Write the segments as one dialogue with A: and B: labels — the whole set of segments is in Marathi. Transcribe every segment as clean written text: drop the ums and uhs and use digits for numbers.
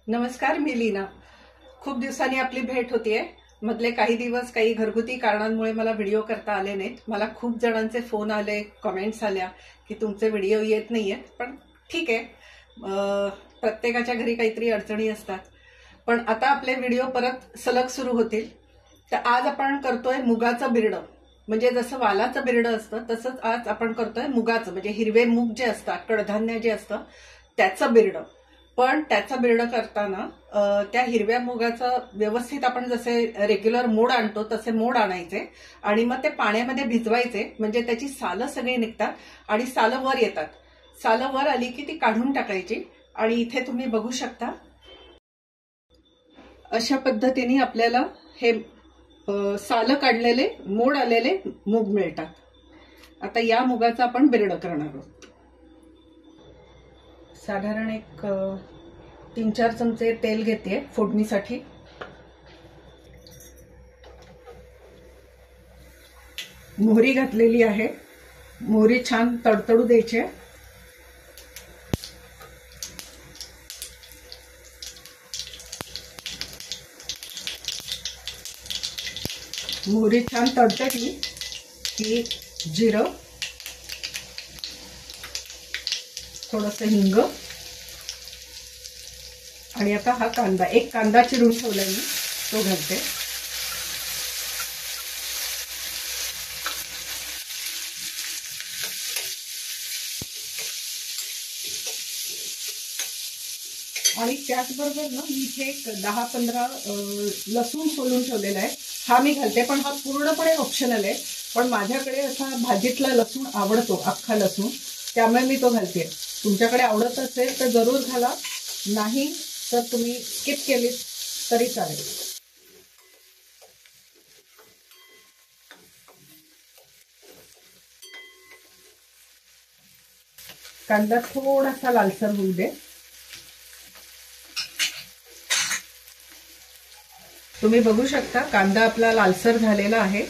A: नमस्कार, मी लीना. खूप दिवसांनी आपली भेट होतीये. मधले काही दिवस काही घरगुती कारणांमुळे मला व्हिडिओ करता आले नाहीत. मला खूप जणांचे फोन आले, कमेंट्स आल्या की तुमचे व्हिडिओ येत नाहीयेत. पण ठीक आहे, प्रत्येकाच्या घरी काहीतरी अडचणी असतात. पण आता आपले व्हिडिओ परत सलग सुरू होतील. तर आज आपण करतोय मुगाचं बिरडं. म्हणजे जसं वालाचं बिरडं असतं तसंच आज आपण करतोय मुगाचं, म्हणजे हिरवे मूग जे असतात, कडधान्य जे असतं त्याचं बिरडं. पण त्याचं बिरडं करताना त्या हिरव्या मुगाचं व्यवस्थित आपण जसे रेग्युलर मोड आणतो तसे मोड आणायचे आणि मग ते पाण्यामध्ये भिजवायचे. म्हणजे त्याची सालं सगळी निघतात आणि सालं वर येतात. सालं वर आली की ती काढून टाकायची. आणि इथे तुम्ही बघू शकता, अशा पद्धतीने आपल्याला हे सालं काढलेले मोड आलेले मूग मिळतात. आता या मुगाचं आपण बिरडं करणार आहोत. साधारण एक 3-4 चमचे तेल घेते फोडणीसाठी. मोहरी घातलेली आहे. मोहरी छान तडतडू द्यायची. मोहरी छान तडतडली की जिरं, थोडंसं हिंग आणि आता हा कांदा, एक कांदा चिरून ठेवला मी, तो घालते. आणि त्याचबरोबर ना मी इथे एक 10-15 लसूण सोलून ठेवलेला आहे. हा मी घालते, पण हा पूर्णपणे ऑप्शनल आहे. पण माझ्याकडे असा भाजीतला लसूण आवडतो, अख्खा लसूण, त्यामुळे मी तो घालते. तुमच्याकडे आवडत असेल तर जरूर घाला, नाही तर तुम्ही स्किप केली तरी चालेल. कांदा थोडासा लालसर होऊ दे. तुम्ही बघू शकता कांदा आपला लालसर झालेला आहे.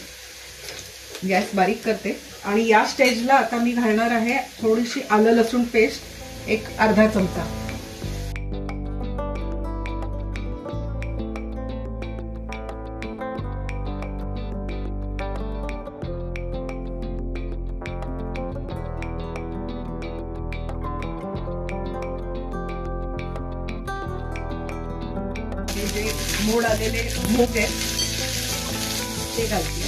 A: गॅस बारीक करते आणि या स्टेजला आता मी घालणार आहे थोडीशी आलं लसूण पेस्ट, एक अर्धा चमचा. जे मोड आलेले मूग आहेत ते घालते.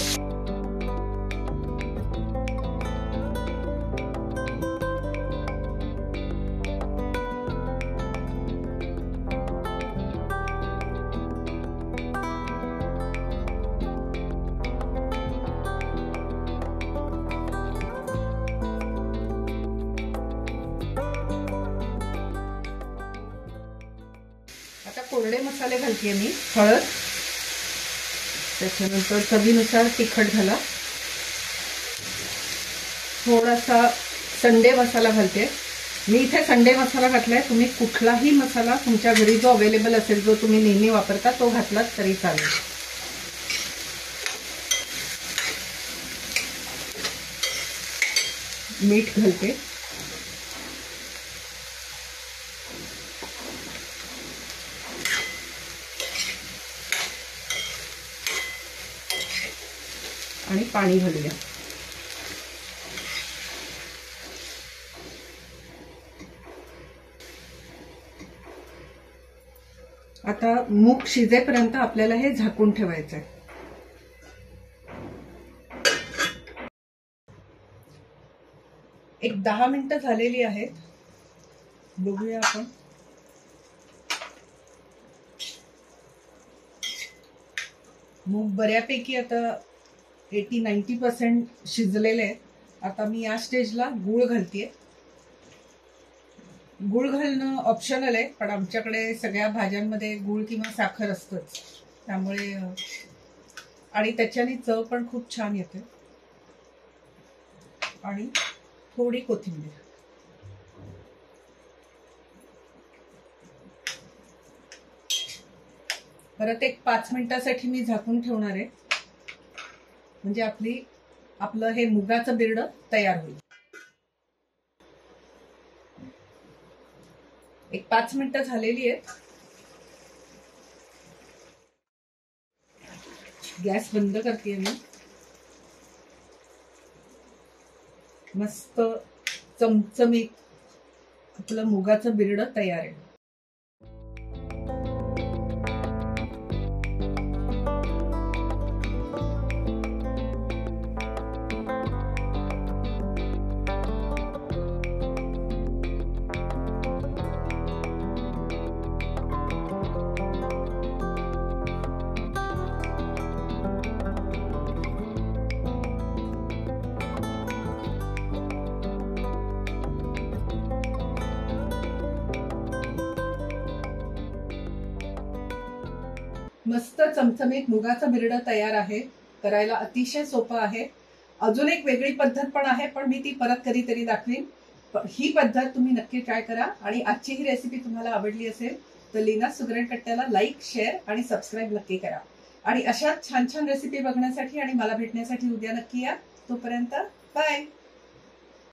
A: आता कोरडे मसाले घालते मी. हळद, त्याच्यानंतर चवीनुसार तिखट घाला. थोडासा संडे मसाला घालते मी. इथे संडे मसाला घातलाय. तुम्ही कुठलाही मसाला तुमच्या घरी जो अवेलेबल असेल, जो तुम्ही नेहमी वापरता, तो घातलात तरी चालेल. मीठ घालते. आणि पाणी घालूया. आता मूग शिजेपर्यंत आपल्याला हे झाकून ठेवायचं आहे. एक 10 मिनिटं झालेली आहेत. बघूया आपण. मूग बऱ्यापैकी आता 80-90% शिजलेले आहेत. आता मी या स्टेजला गूळ घालतेय. गूळ घालणं ऑप्शनल आहे, पण आमच्याकडे सगळ्या भाज्यांमध्ये गूळ किंवा साखर असतंच, त्यामुळे आणि त्याच्याने चव पण खूप छान येते. आणि थोडी कोथिंबीर. परत एक 5 मिनिटासाठी मी झाकून ठेवणार आहे. म्हणजे आपलं हे मुगाचं बिरडं तयार होईल. एक 5 मिनिटं झालेली आहेत. गॅस बंद करते मी. मस्त चमचमीत आपलं मुगाचं बिरडं तयार आहे. मस्त चमचमीत मुगाचं बिरडं तयार आहे. करायला अतिशय सोपं आहे. अजून एक वेगळी पद्धत पण आहे, पण मी ती परत कधीतरी दाखवीन. ही पद्धत तुम्ही नक्की ट्राय करा. आणि आजची ही रेसिपी तुम्हाला आवडली असेल तर लीना सुगरण कट्ट्याला लाईक, शेअर आणि सबस्क्राईब नक्की करा. आणि अशाच छान छान रेसिपी बघण्यासाठी आणि मला भेटण्यासाठी उद्या नक्की या. तोपर्यंत बाय.